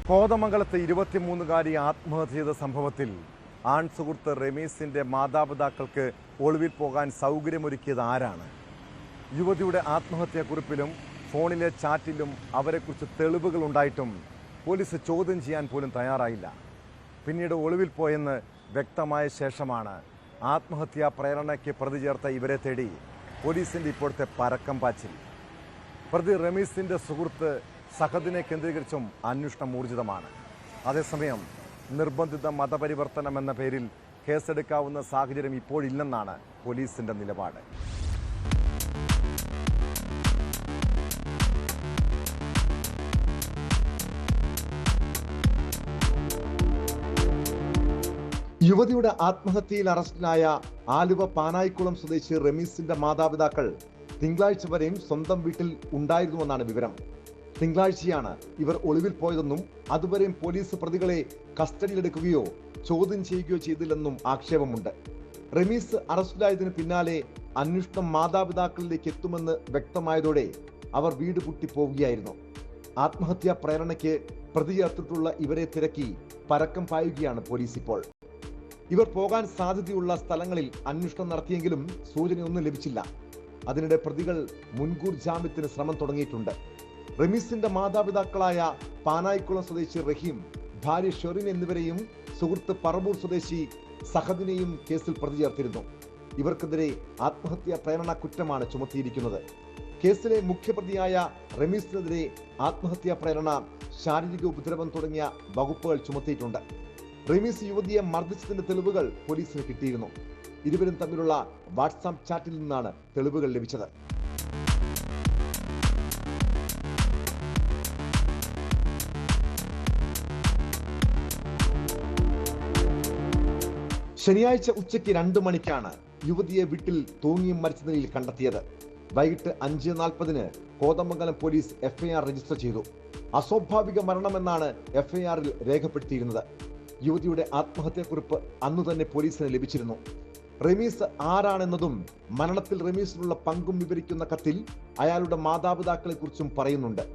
കോതമംഗലത്ത് 23-കാരി ആത്മഹത്യ ചെയ്ത സംഭവത്തിൽ ആൺ സുഹൃത്ത് റമീസിന്റെ മാതാപിതാക്കൾക്ക് ഒളിവിൽ പോകാൻ സൗകര്യമൊരുക്കിയത് ആരാണ്? യുവതിയുടെ ആത്മഹത്യാക്കുറിപ്പിലും ഫോണിലെ ചാറ്റിലും അവരെക്കുറിച്ച് തെളിവുകൾ ഉണ്ടായിട്ടും പോലീസ് ചോദ്യം ചെയ്യാൻ പോലും തയ്യാറായില്ല. പിന്നീട് ഒളിവിൽ പോയെന്ന് വ്യക്തമായ ശേഷമാണ് ആത്മഹത്യാ പ്രേരണയ്ക്ക് പ്രതി ചേർത്ത ഇവരെ തേടി പോലീസിന്റെ ഇപ്പോഴത്തെ പരക്കം പാച്ചിൽ. പ്രതി റമീസിന്റെ സുഹൃത്ത് സഹദിനെ കേന്ദ്രീകരിച്ചും അന്വേഷണം ഊർജിതമാണ്. അതേസമയം നിർബന്ധിത മതപരിവർത്തനം എന്ന പേരിൽ കേസെടുക്കാവുന്ന സാഹചര്യം ഇപ്പോഴില്ലെന്നാണ് പോലീസിന്റെ നിലപാട്. യുവതിയുടെ ആത്മഹത്യയിൽ അറസ്റ്റിലായ ആലുവ പാനായിക്കുളം സ്വദേശി റമീസിന്റെ മാതാപിതാക്കൾ തിങ്കളാഴ്ച വരെയും സ്വന്തം വീട്ടിൽ ഉണ്ടായിരുന്നുവെന്നാണ് വിവരം. തിങ്കളാഴ്ചയാണ് ഇവർ ഒളിവിൽ പോയതെന്നും അതുവരെയും പോലീസ് പ്രതികളെ കസ്റ്റഡിയിലെടുക്കുകയോ ചോദ്യം ചെയ്യുകയോ ചെയ്തില്ലെന്നും ആക്ഷേപമുണ്ട്. റമീസ് അറസ്റ്റിലായതിനു പിന്നാലെ അന്വേഷണം മാതാപിതാക്കളിലേക്ക് എത്തുമെന്ന് വ്യക്തമായതോടെ അവർ വീട് പൂട്ടിപ്പോവുകയായിരുന്നു. ആത്മഹത്യാ പ്രേരണയ്ക്ക് പ്രതി ചേർത്തിട്ടുള്ള ഇവരെ തിരക്കി പരക്കം പായുകയാണ് പോലീസ് ഇപ്പോൾ. ഇവർ പോകാൻ സാധ്യതയുള്ള സ്ഥലങ്ങളിൽ അന്വേഷണം നടത്തിയെങ്കിലും സൂചനയൊന്നും ലഭിച്ചില്ല. അതിനിടെ പ്രതികൾ മുൻകൂർ ജാമ്യത്തിന് ശ്രമം തുടങ്ങിയിട്ടുണ്ട്. റമീസിന്റെ മാതാപിതാക്കളായ പാനായിക്കുളം സ്വദേശി റഹീം, ഭാര്യ ഷെറിൻ എന്നിവരെയും സുഹൃത്ത് പറവൂർ സ്വദേശി സഹദിനെയും കേസിൽ പ്രതി ചേർത്തിരുന്നു. ഇവർക്കെതിരെ ആത്മഹത്യാ പ്രേരണ കുറ്റമാണ് ചുമത്തിയിരിക്കുന്നത്. കേസിലെ മുഖ്യപ്രതിയായ റമീസിനെതിരെ ആത്മഹത്യാ പ്രേരണ, ശാരീരിക ഉപദ്രവം തുടങ്ങിയ വകുപ്പുകൾ ചുമത്തിയിട്ടുണ്ട്. റമീസ് യുവതിയെ മർദ്ദിച്ചതിന്റെ തെളിവുകൾ പോലീസിന് കിട്ടിയിരുന്നു. ഇരുവരും തമ്മിലുള്ള വാട്സാപ്പ് ചാറ്റിൽ നിന്നാണ് തെളിവുകൾ ലഭിച്ചത്. ശനിയാഴ്ച ഉച്ചയ്ക്ക് 2 മണിക്കാണ് യുവതിയെ വീട്ടിൽ തൂങ്ങിയും മരിച്ച നിലയിൽ കണ്ടെത്തിയത്. വൈകിട്ട് 5:40 കോതമംഗലം പോലീസ് FIR രജിസ്റ്റർ ചെയ്തു. അസ്വാഭാവിക മരണമെന്നാണ് FIRൽ രേഖപ്പെടുത്തിയിരുന്നത്. യുവതിയുടെ ആത്മഹത്യാക്കുറിപ്പ് അന്നു തന്നെ പോലീസിന് ലഭിച്ചിരുന്നു. റമീസ് ആരാണെന്നതും മരണത്തിൽ റമീസിനുള്ള പങ്കും വിവരിക്കുന്ന കത്തിൽ അയാളുടെ മാതാപിതാക്കളെ കുറിച്ചും പറയുന്നുണ്ട്.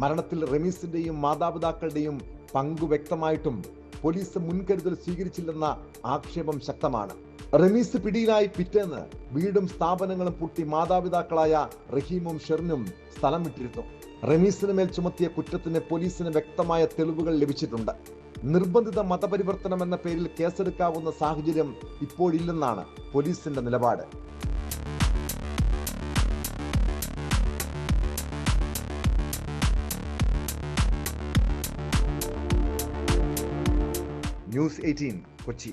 മരണത്തിൽ റമീസിന്റെയും മാതാപിതാക്കളുടെയും പങ്കു വ്യക്തമായിട്ടും പോലീസ് മുൻകരുതൽ സ്വീകരിച്ചില്ലെന്ന ആക്ഷേപം ശക്തമാണ്. റമീസ് പിടിയിലായി പിറ്റേന്ന് വീടും സ്ഥാപനങ്ങളും പൂട്ടി മാതാപിതാക്കളായ റഹീമും ഷെറിനും സ്ഥലം വിട്ടിരുന്നു. റമീസിന് മേൽ ചുമത്തിയ കുറ്റത്തിന് പോലീസിന് വ്യക്തമായ തെളിവുകൾ ലഭിച്ചിട്ടുണ്ട്. നിർബന്ധിത മതപരിവർത്തനം എന്ന പേരിൽ കേസെടുക്കാവുന്ന സാഹചര്യം ഇപ്പോഴില്ലെന്നാണ് പോലീസിന്റെ നിലപാട്. ന്യൂസ് 18 കൊച്ചി.